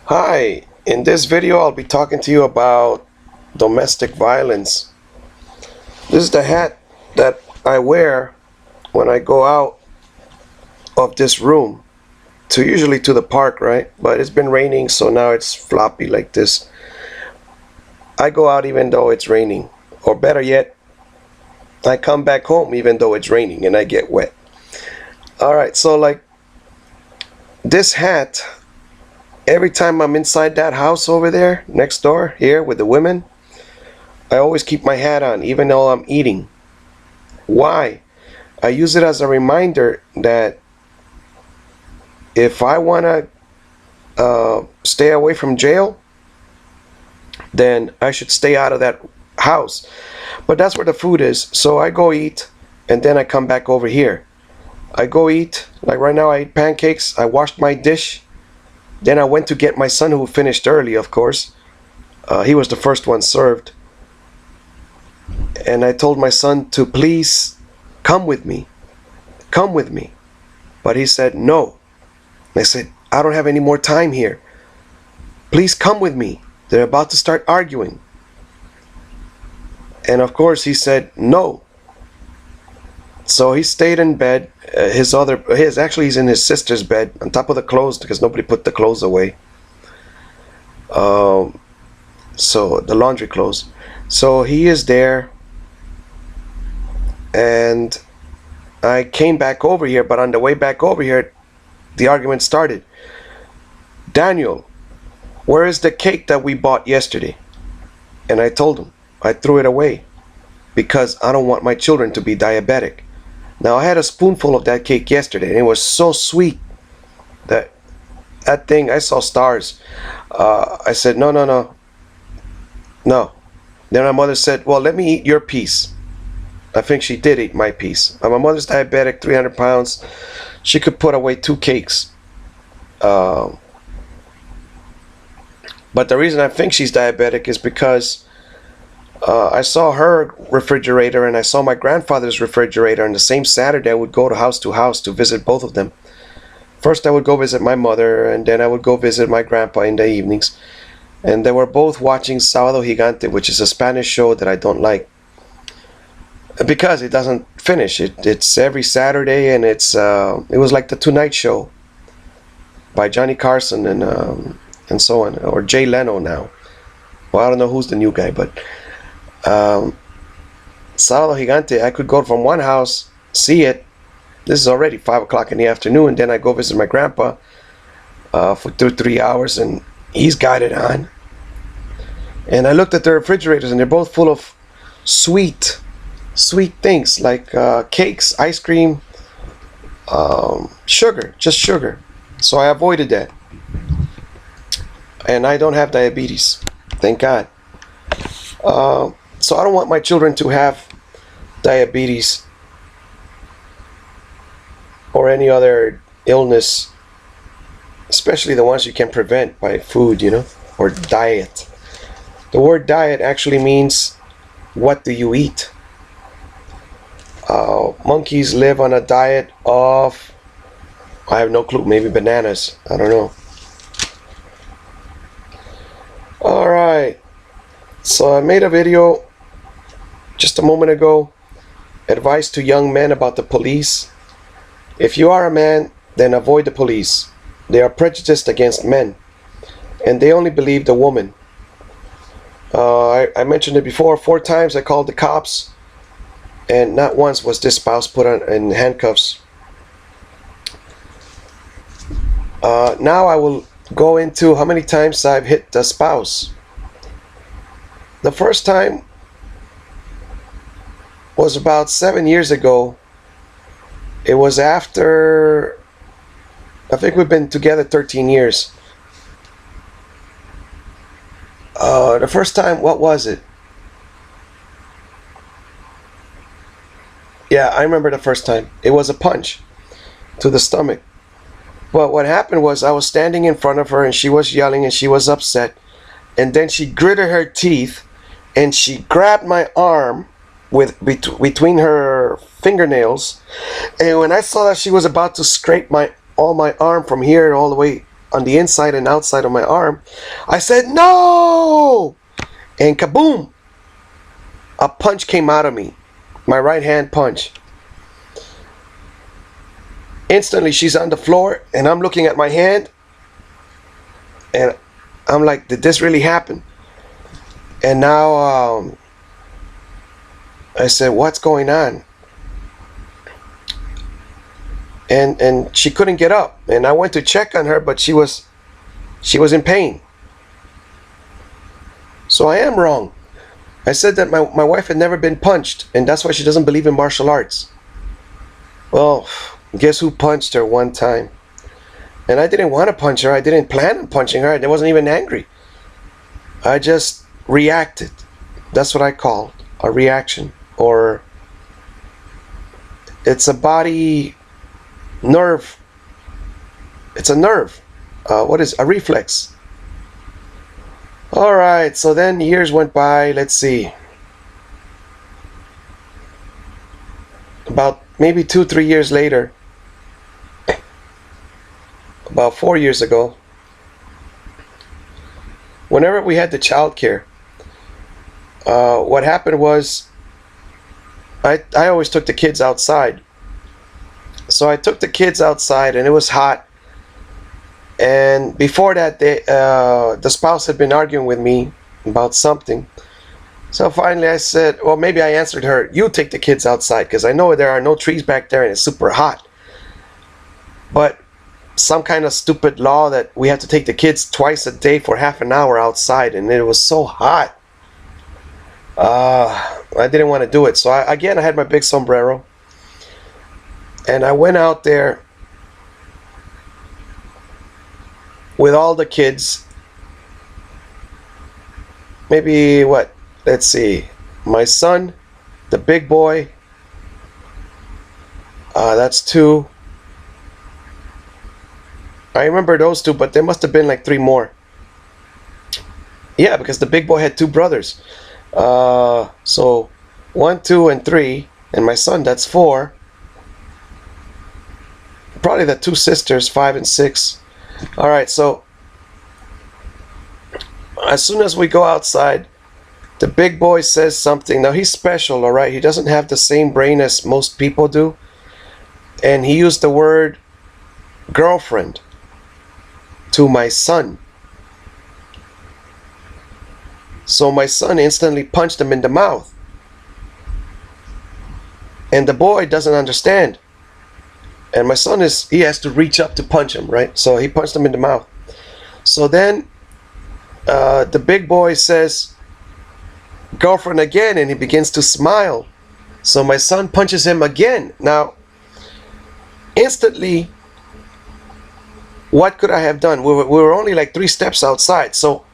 Hi, in this video I'll be talking to you about domestic violence. This is the hat that I wear when I go out of this room to usually to the park, right? But it's been raining, so now it's floppy like this. I go out even though it's raining, or better yet, I come back home even though it's raining and I get wet. Alright, so like this hat, every time I'm inside that house over there next door here with the women, I always keep my hat on even though I'm eating. Why? I use it as a reminder that if I want to stay away from jail, then I should stay out of that house. But that's where the food is. So I go eat and then I come back over here. I go eat, like right now I ate pancakes, I washed my dish. Then I went to get my son, who finished early, of course. He was the first one served. And I told my son to please come with me. Come with me. But he said no. And I said, I don't have any more time here. Please come with me. They're about to start arguing. And of course he said no. So he stayed in bed. He's in his sister's bed on top of the clothes because nobody put the clothes away. So the laundry clothes. So he is there, and I came back over here, but on the way back over here, the argument started. Daniel, where is the cake that we bought yesterday? And I told him I threw it away because I don't want my children to be diabetic. Now I had a spoonful of that cake yesterday, and it was so sweet that thing, I saw stars. I said, no. Then my mother said, well, let me eat your piece. I think she did eat my piece. My mother's diabetic, 300 pounds. She could put away 2 cakes. But the reason I think she's diabetic is because I saw her refrigerator and I saw my grandfather's refrigerator, and the same Saturday I would go to house to visit both of them. First I would go visit my mother, and then I would go visit my grandpa in the evenings. And they were both watching Sábado Gigante, which is a Spanish show that I don't like because it doesn't finish. It's every Saturday, and it was like the Tonight Show by Johnny Carson and so on, or Jay Leno now. Well, I don't know who's the new guy, but Sábado Gigante, I could go from one house, see it. This is already 5 o'clock in the afternoon, and then I go visit my grandpa for 2-3 hours, and he's got it on. And I looked at the refrigerators, and they're both full of sweet things like cakes, ice cream, sugar, just sugar. So I avoided that. And I don't have diabetes, thank God. So I don't want my children to have diabetes or any other illness, especially the ones you can prevent by food, or diet. The word diet actually means, what do you eat? Monkeys live on a diet of, I have no clue, maybe bananas, I don't know. Alright, so I made a video just a moment ago, advice to young men about the police. If you are a man, then avoid the police. They are prejudiced against men, and they only believe the woman. I mentioned it before, 4 times I called the cops, and not once was this spouse put in handcuffs. Now I will go into how many times I've hit the spouse. The first time was about 7 years ago. It was after, I think we've been together 13 years. The first time, what was it? Yeah, I remember the first time. It was a punch to the stomach. But what happened was, I was standing in front of her and she was yelling and she was upset. And then she gritted her teeth and she grabbed my arm between her fingernails. And when I saw that she was about to scrape my arm from here all the way on the inside and outside of my arm. I said, "No!" And kaboom! A punch came out of me. My right hand punch. Instantly, she's on the floor, and I'm looking at my hand, and I'm like, did this really happen? And now I said, what's going on? And she couldn't get up, and I went to check on her, but she was in pain. So I am wrong. I said that my wife had never been punched, and that's why she doesn't believe in martial arts. Well, guess who punched her one time? And I didn't want to punch her. I didn't plan on punching her. I wasn't even angry. I just reacted. That's what I call a reaction. Or it's a body nerve. It's a nerve. What is a reflex? All right, so then years went by. Let's see. About maybe 2-3 years later, about 4 years ago, whenever we had the childcare, what happened was I always took the kids outside. So I took the kids outside, and it was hot. And before that, the spouse had been arguing with me about something. So finally I said, well, maybe I answered her, you take the kids outside, because I know there are no trees back there and it's super hot. But some kind of stupid law that we have to take the kids twice a day for half an hour outside, and it was so hot. I didn't want to do it. So I had my big sombrero, and I went out there with all the kids. Maybe what? Let's see. My son, the big boy. That's 2. I remember those 2, but there must have been like 3 more. Yeah, because the big boy had 2 brothers. So 1, 2, and 3, and my son, that's 4. Probably the 2 sisters, 5 and 6. All right, so as soon as we go outside, the big boy says something. Now he's special, all right? He doesn't have the same brain as most people do. And he used the word girlfriend to my son. So my son instantly punched him in the mouth. And the boy doesn't understand. And my son he has to reach up to punch him, right? So he punched him in the mouth. So then the big boy says, girlfriend again, and he begins to smile. So my son punches him again. Now, instantly, what could I have done? We were only like 3 steps outside. So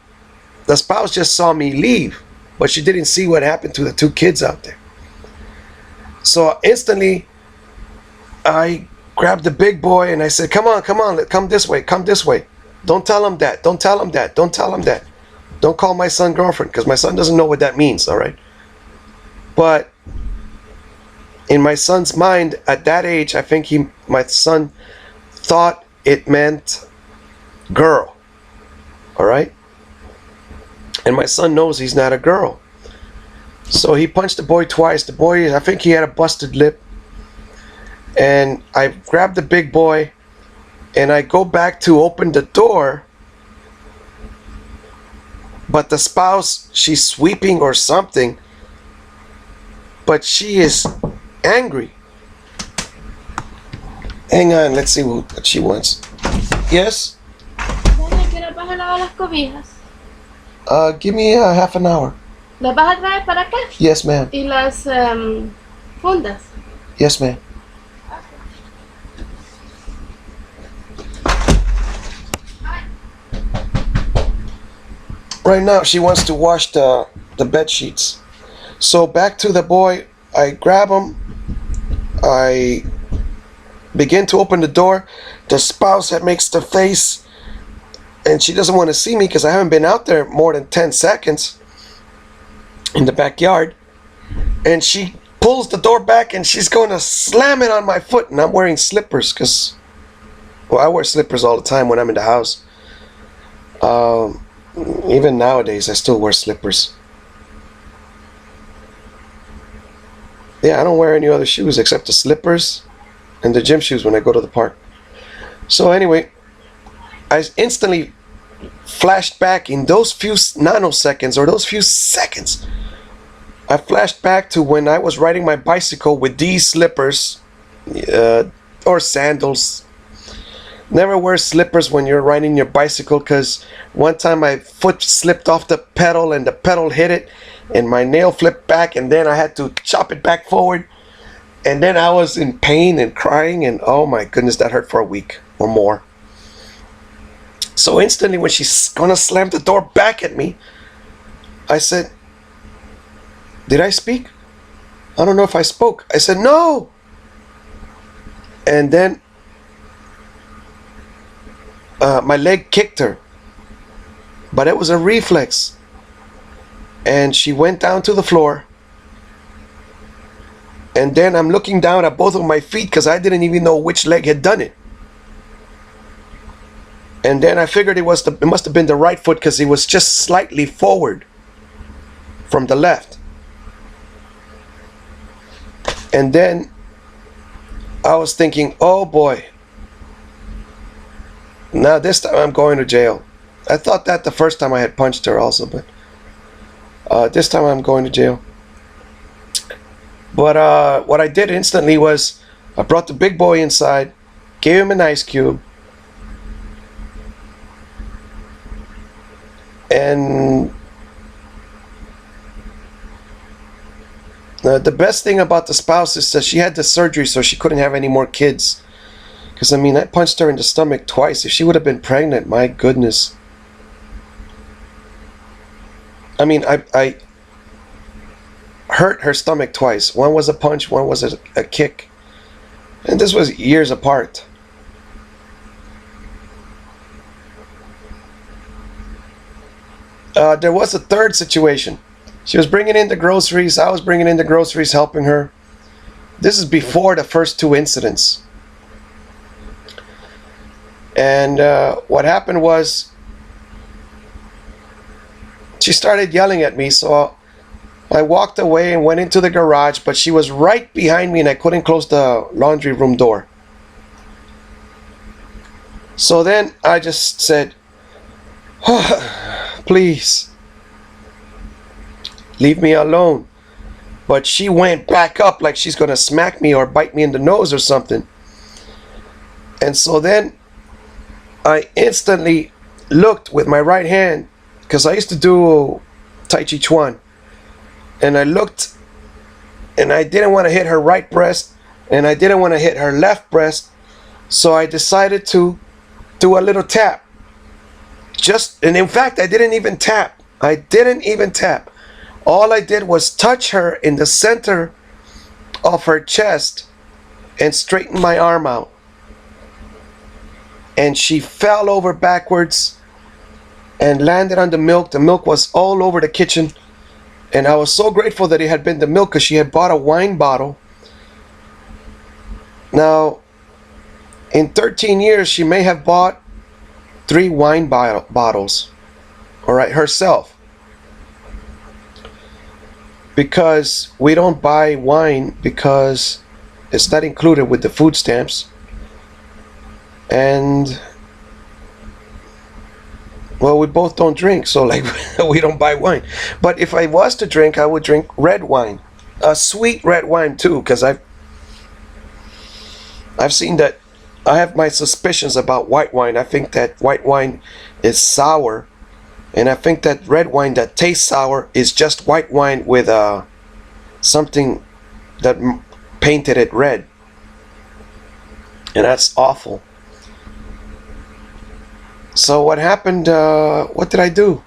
the spouse just saw me leave, but she didn't see what happened to the 2 kids out there. So instantly, I grabbed the big boy and I said, come on, come this way, come this way. Don't tell him that, don't tell him that, don't tell him that. Don't call my son girlfriend, because my son doesn't know what that means, all right? But in my son's mind, at that age, I think my son thought it meant girl, all right? And my son knows he's not a girl. So he punched the boy twice. The boy, I think he had a busted lip. And I grabbed the big boy, and I go back to open the door. But the spouse, she's sweeping or something. But she is angry. Hang on, let's see what she wants. Yes? Give me half an hour. ¿Las vas a traer para acá? Yes, ma'am. ¿Y las fundas? Yes, ma'am. Right now, she wants to wash the bed sheets. So back to the boy, I grab him. I begin to open the door. The spouse that makes the face, and she doesn't want to see me because I haven't been out there more than 10 seconds in the backyard. And she pulls the door back and she's going to slam it on my foot. And I'm wearing slippers because, well, I wear slippers all the time when I'm in the house. Even nowadays, I still wear slippers. Yeah, I don't wear any other shoes except the slippers and the gym shoes when I go to the park. So anyway, I instantly flashed back in those few nanoseconds, or those few seconds. I flashed back to when I was riding my bicycle with these slippers, or sandals. Never wear slippers when you're riding your bicycle, because one time my foot slipped off the pedal and the pedal hit it and my nail flipped back, and then I had to chop it back forward, and then I was in pain and crying, and oh my goodness, that hurt for a week or more. So instantly when she's gonna slam the door back at me, I said, did I speak? I don't know if I spoke. I said, no. And then my leg kicked her, but it was a reflex. And she went down to the floor. And then I'm looking down at both of my feet because I didn't even know which leg had done it. And then I figured it must have been the right foot because it was just slightly forward from the left. And then I was thinking, oh boy, now this time I'm going to jail. I thought that the first time I had punched her also, but this time I'm going to jail. But what I did instantly was I brought the big boy inside, gave him an ice cube, and the best thing about the spouse is that she had the surgery so she couldn't have any more kids. Because, I mean, I punched her in the stomach twice. If she would have been pregnant, my goodness. I mean, I hurt her stomach twice. One was a punch, one was a kick. And this was years apart. There was a third situation. She was bringing in the groceries. I was bringing in the groceries, helping her. This is before the first two incidents. And what happened was she started yelling at me, so I walked away and went into the garage, but she was right behind me and I couldn't close the laundry room door. So then I just said, oh, please, leave me alone. But she went back up like she's going to smack me or bite me in the nose or something. And so then I instantly looked with my right hand, because I used to do Tai Chi Chuan. And I looked, and I didn't want to hit her right breast, and I didn't want to hit her left breast. So I decided to do a little tap. And in fact, I didn't even tap. I didn't even tap. All I did was touch her in the center of her chest and straighten my arm out. And she fell over backwards and landed on the milk. The milk was all over the kitchen. And I was so grateful that it had been the milk, because she had bought a wine bottle. Now, in 13 years, she may have bought 3 wine bottles. All right, herself. Because we don't buy wine because it's not included with the food stamps. And well, we both don't drink, so like we don't buy wine. But if I was to drink, I would drink red wine, a sweet red wine too, because I've seen that. I have my suspicions about white wine. I think that white wine is sour, and I think that red wine that tastes sour is just white wine with something that painted it red, and that's awful. So what happened, what did I do?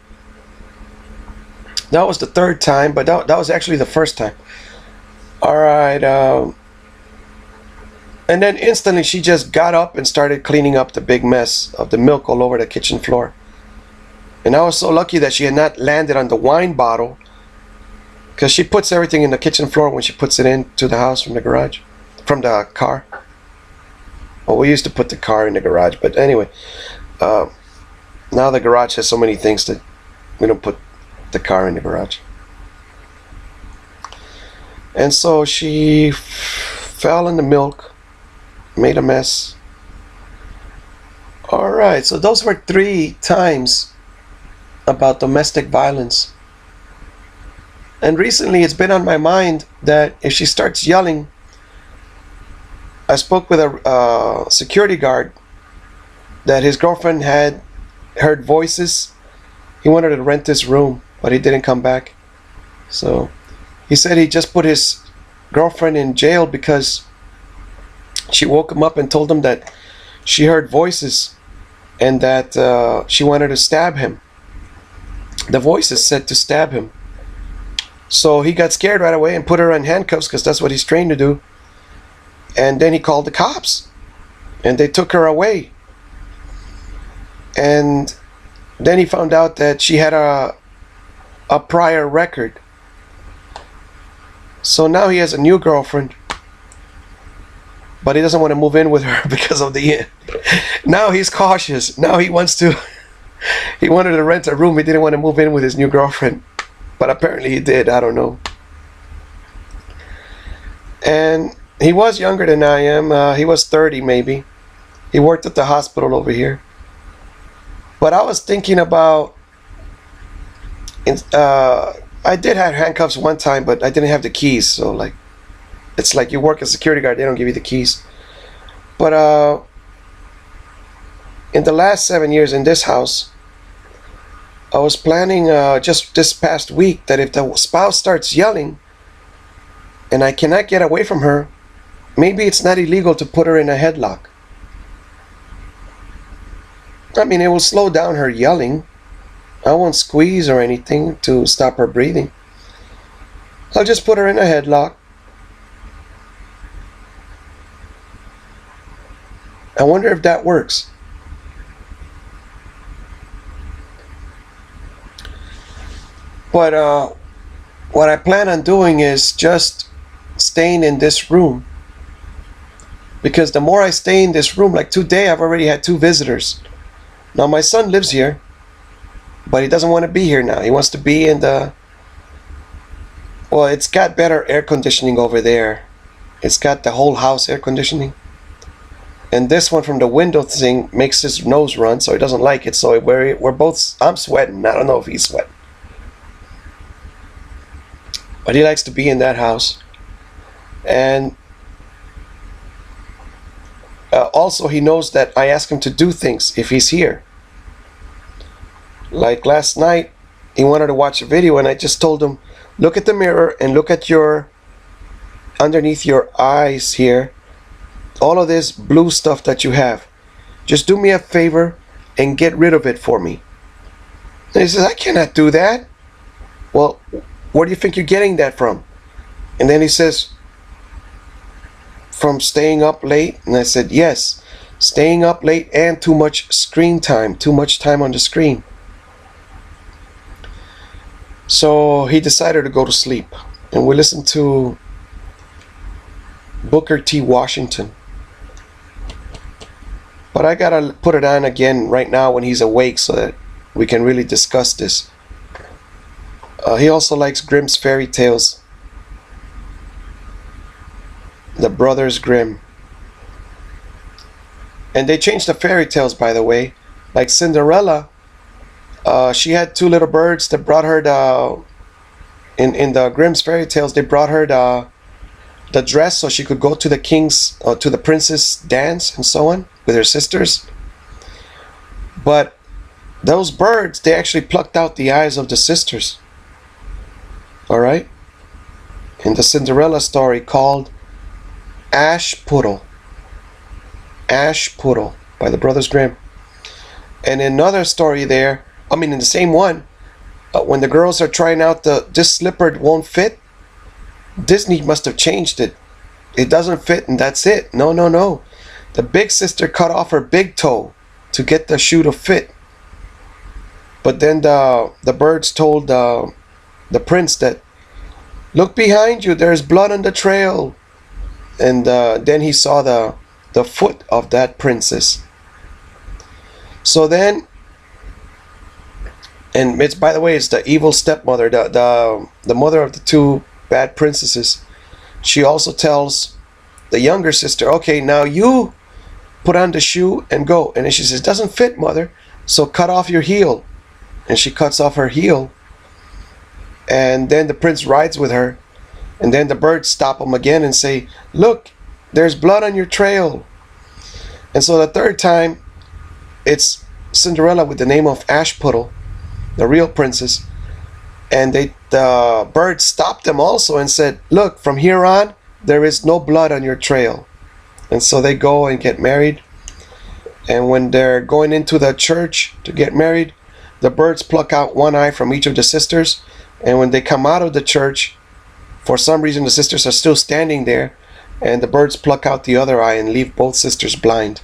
That was the third time, but that was actually the first time. Alright, and then instantly she just got up and started cleaning up the big mess of the milk all over the kitchen floor. And I was so lucky that she had not landed on the wine bottle, because she puts everything in the kitchen floor when she puts it into the house from the garage, from the car. Well, we used to put the car in the garage, but anyway. now the garage has so many things that we don't put the car in the garage. And so she fell in the milk, made a mess. All right, so those were 3 times about domestic violence. And recently it's been on my mind that if she starts yelling, I spoke with a security guard that his girlfriend had heard voices. He wanted to rent this room, but he didn't come back. So he said he just put his girlfriend in jail because she woke him up and told him that she heard voices and that she wanted to stab him. The voices said to stab him. So he got scared right away and put her in handcuffs because that's what he's trained to do. And then he called the cops and they took her away. And then he found out that she had a prior record. So now he has a new girlfriend, but he doesn't want to move in with her because of the now he's cautious. Now he wants to he wanted to rent a room. He didn't want to move in with his new girlfriend, but apparently he did. I don't know. And he was younger than I am. He was 30 maybe. He worked at the hospital over here. But I was thinking about I did have handcuffs one time, but I didn't have the keys. So like, it's like you work as a security guard, they don't give you the keys. But in the last 7 years in this house, I was planning just this past week that if the spouse starts yelling and I cannot get away from her, maybe it's not illegal to put her in a headlock. I mean, it will slow down her yelling. I won't squeeze or anything to stop her breathing. I'll just put her in a headlock. I wonder if that works. But what I plan on doing is just staying in this room. Because the more I stay in this room, like today I've already had 2 visitors. Now my son lives here, but he doesn't want to be here now. He wants to be in the... Well, it's got better air conditioning over there. It's got the whole house air conditioning. And this one from the window thing makes his nose run, so he doesn't like it. So we're both... I'm sweating. I don't know if he's sweating. But he likes to be in that house. And also he knows that I ask him to do things if he's here. Like last night, he wanted to watch a video and I just told him, look at the mirror and look at your, underneath your eyes here, all of this blue stuff that you have. Just do me a favor and get rid of it for me. And he says, I cannot do that. Well, where do you think you're getting that from? And then he says, from staying up late. And I said, yes, staying up late and too much screen time, too much time on the screen. So he decided to go to sleep, and we listened to Booker T. Washington. But I gotta put it on again right now when he's awake so that we can really discuss this. He also likes Grimm's fairy tales. The Brothers Grimm. And they changed the fairy tales, by the way. Like Cinderella, she had 2 little birds that brought her the... In the Grimm's fairy tales, they brought her the dress so she could go to the king's, to the princess dance and so on with her sisters. But those birds, they actually plucked out the eyes of the sisters. Alright? In the Cinderella story called Ashputtel. Ashputtel by the Brothers Grimm. And in another story there, in the same one, when the girls are trying out this slipper won't fit, Disney must have changed it. It doesn't fit and that's it. No, no, no. The big sister cut off her big toe to get the shoe to fit. But then the birds told the prince that, look behind you, there's blood on the trail. And then he saw the foot of that princess. So then And it's, by the way, it's the evil stepmother, the mother of the two bad princesses. She also tells the younger sister, okay, now you put on the shoe and go. And then she says, doesn't fit, mother, so cut off your heel. And she cuts off her heel. And then the prince rides with her. And then the birds stop him again and say, look, there's blood on your trail. And so the third time, it's Cinderella with the name of Ashputtel, the real princess. And the birds stopped them also and said, look, from here on, there is no blood on your trail. And so they go and get married. And when they're going into the church to get married, the birds pluck out one eye from each of the sisters. And when they come out of the church, for some reason the sisters are still standing there, and the birds pluck out the other eye and leave both sisters blind.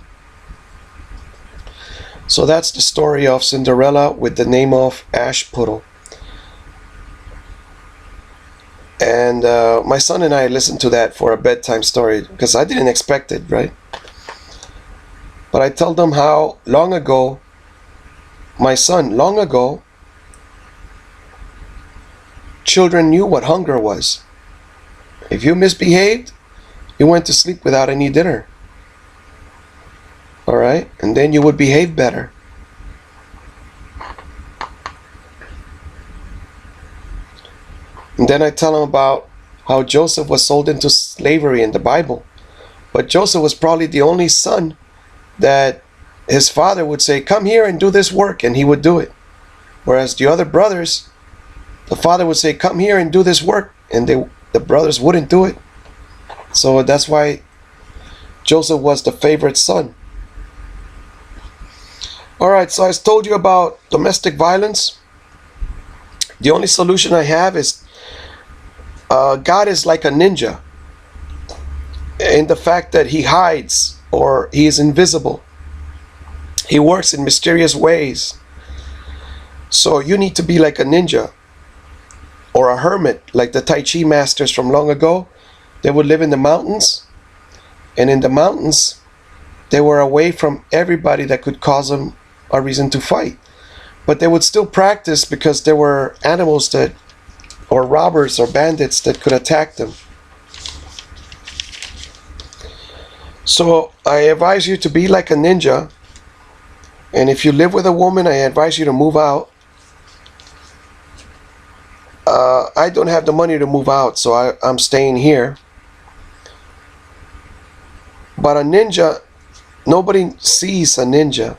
So that's the story of Cinderella with the name of Ashputtel. And my son and I listened to that for a bedtime story because I didn't expect it, right? But I told them how long ago, my son, long ago, children knew what hunger was. If you misbehaved, you went to sleep without any dinner. All right? And then you would behave better. And then I tell them about how Joseph was sold into slavery in the Bible. But Joseph was probably the only son that his father would say, come here and do this work, and he would do it. Whereas the other brothers, the father would say, come here and do this work, and the brothers wouldn't do it. So that's why Joseph was the favorite son. Alright, so I told you about domestic violence. The only solution I have is God is like a ninja in the fact that he hides, or he is invisible. He works in mysterious ways. So you need to be like a ninja or a hermit, like the Tai Chi masters from long ago. They would live in the mountains, and in the mountains they were away from everybody that could cause them a reason to fight. But they would still practice because there were animals that, or robbers or bandits that could attack them. So I advise you to be like a ninja. And if you live with a woman, I advise you to move out. I don't have the money to move out, so I'm staying here. But a ninja, nobody sees a ninja.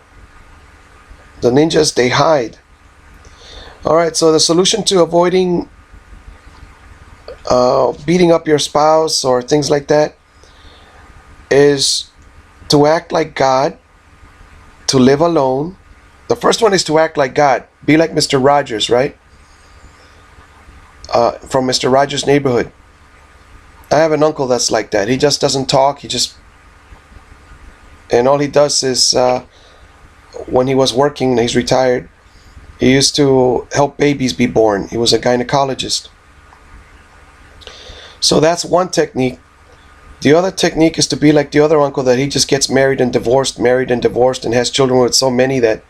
The ninjas, they hide. Alright, so the solution to avoiding beating up your spouse or things like that is to act like God, to live alone. The first one is to act like God. Be like Mr. Rogers, right? From Mr. Rogers' Neighborhood. I have an uncle that's like that. He just doesn't talk. And all he does is, when he was working, he's retired, he used to help babies be born. He was a gynecologist. So that's one technique. The other technique is to be like the other uncle, that he just gets married and divorced, and has children with so many that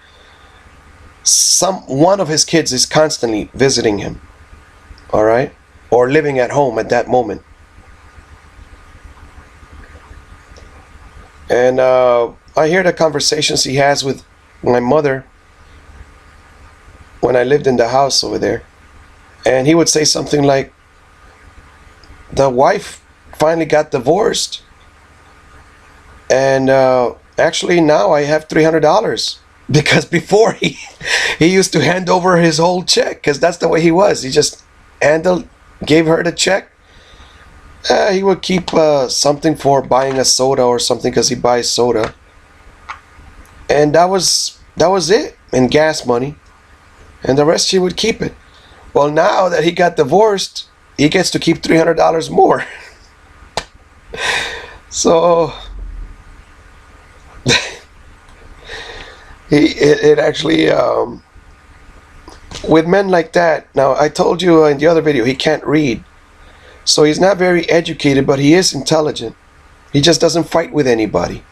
one of his kids is constantly visiting him. All right? Or living at home at that moment. And I hear the conversations he has with my mother when I lived in the house over there. And he would say something like, the wife finally got divorced, and actually now I have $300, because before he used to hand over his whole check, because that's the way he was. He just gave her the check. He would keep something for buying a soda or something, because he buys soda, and that was it, and gas money, and the rest she would keep it. Well, now that he got divorced, he gets to keep $300 more. So it actually, with men like that, now I told you in the other video, he can't read. So he's not very educated, but he is intelligent. He just doesn't fight with anybody.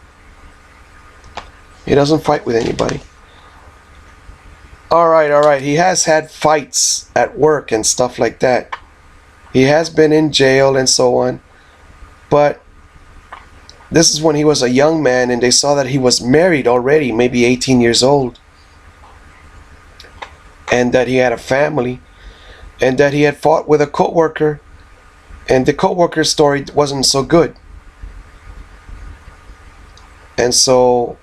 He doesn't fight with anybody. All right, all right. He has had fights at work and stuff like that. He has been in jail and so on. But this is when he was a young man and they saw that he was married already, maybe 18 years old. And that he had a family. And that he had fought with a coworker. And the coworker's story wasn't so good. And so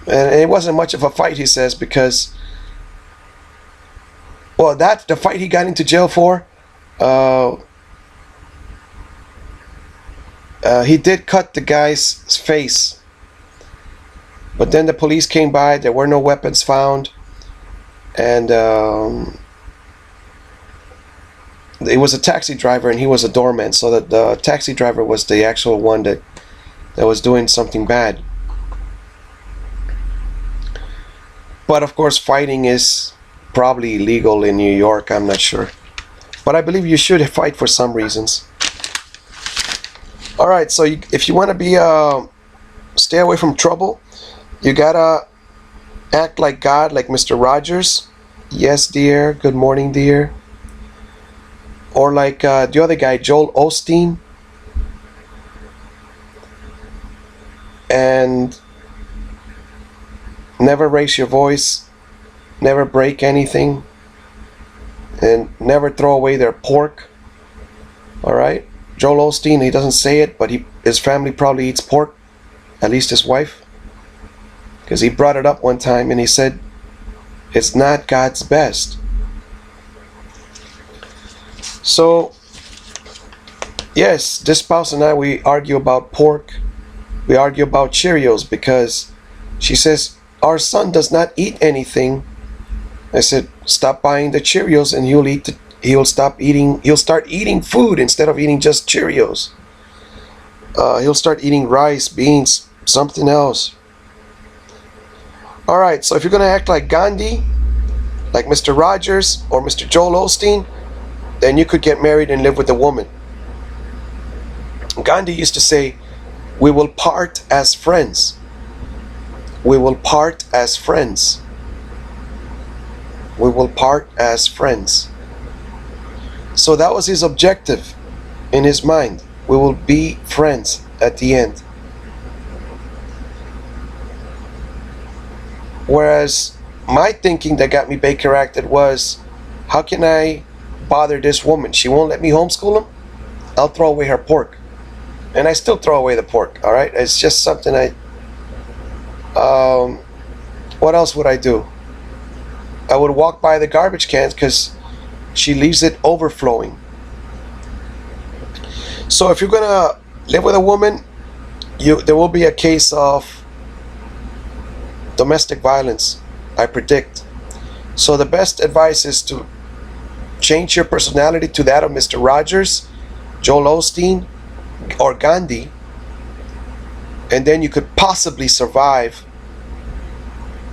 and it wasn't much of a fight, he says, because, well, the fight he got into jail for, he did cut the guy's face, but then the police came by. There were no weapons found, and it was a taxi driver, and he was a doorman, so that the taxi driver was the actual one that was doing something bad. But of course, fighting is probably illegal in New York. I'm not sure, but I believe you should fight for some reasons. All right, so if you want to be stay away from trouble, you gotta act like God, like Mr. Rogers. Yes, dear. Good morning, dear. Or like the other guy, Joel Osteen. And never raise your voice, never break anything, and never throw away their pork. All right? Joel Osteen, he doesn't say it, but his family probably eats pork, at least his wife, because he brought it up one time and he said, it's not God's best. So, yes, this spouse and I, we argue about pork. We argue about Cheerios because she says, our son does not eat anything. I said, stop buying the Cheerios and he'll start eating food instead of eating just Cheerios. He'll start eating rice, beans, something else. All right, so if you're going to act like Gandhi, like Mr. Rogers or Mr. Joel Osteen, then you could get married and live with a woman. Gandhi used to say, we will part as friends. We will part as friends. We will part as friends. So that was his objective in his mind. We will be friends at the end. Whereas my thinking that got me Baker acted was, how can I bother this woman? She won't let me homeschool him? I'll throw away her pork. And I still throw away the pork, all right? It's just something what else would I do? I would walk by the garbage cans because she leaves it overflowing. So if you're gonna live with a woman, there will be a case of domestic violence, I predict. So the best advice is to change your personality to that of Mr. Rogers, Joel Osteen, or Gandhi, and then you could possibly survive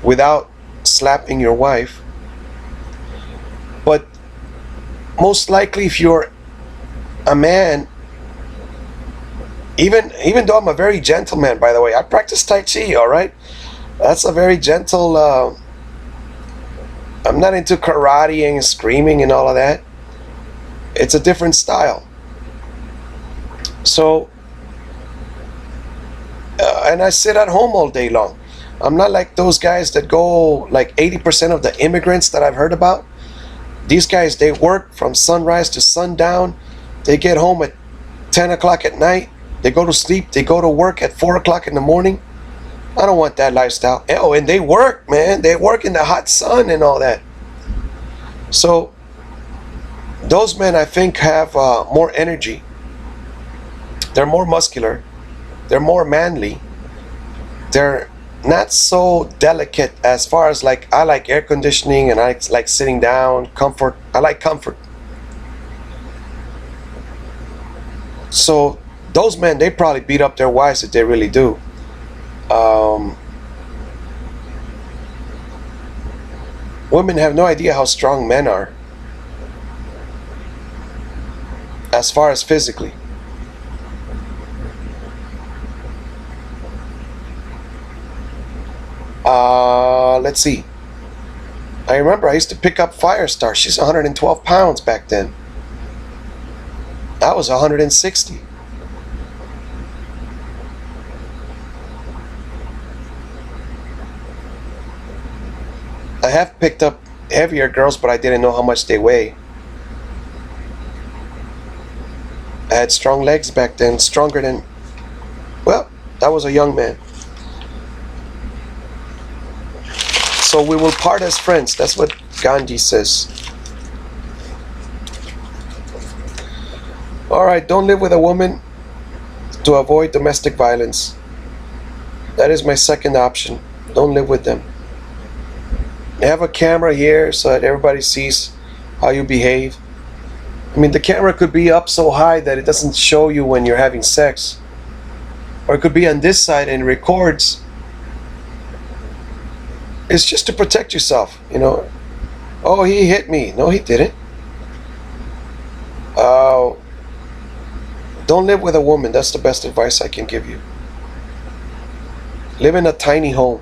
without slapping your wife. But most likely, if you're a man, even though I'm a very gentle man, by the way, I practice Tai Chi, all right? That's a very gentle, I'm not into karate and screaming and all of that. It's a different style. So, and I sit at home all day long. I'm not like those guys that go, like 80% of the immigrants that I've heard about. These guys, they work from sunrise to sundown. They get home at 10 o'clock at night. They go to sleep. They go to work at 4 o'clock in the morning. I don't want that lifestyle. Oh, and they work, man. They work in the hot sun and all that. So, those men, I think, have more energy. They're more muscular. They're more manly. They're not so delicate as far as, like, I like air conditioning and I like sitting down, comfort. I like comfort. So those men, they probably beat up their wives if they really do. Women have no idea how strong men are as far as physically. Let's see. I remember I used to pick up Firestar. She's 112 pounds back then. I was 160. I have picked up heavier girls, but I didn't know how much they weigh. I had strong legs back then, stronger than, well, I was a young man. So we will part as friends. That's what Gandhi says. Alright, don't live with a woman to avoid domestic violence. That is my second option. Don't live with them. I have a camera here so that everybody sees how you behave. I mean, the camera could be up so high that it doesn't show you when you're having sex. Or it could be on this side and records. It's just to protect yourself, you know. Oh, he hit me. No, he didn't. Don't live with a woman. That's the best advice I can give you. Live in a tiny home.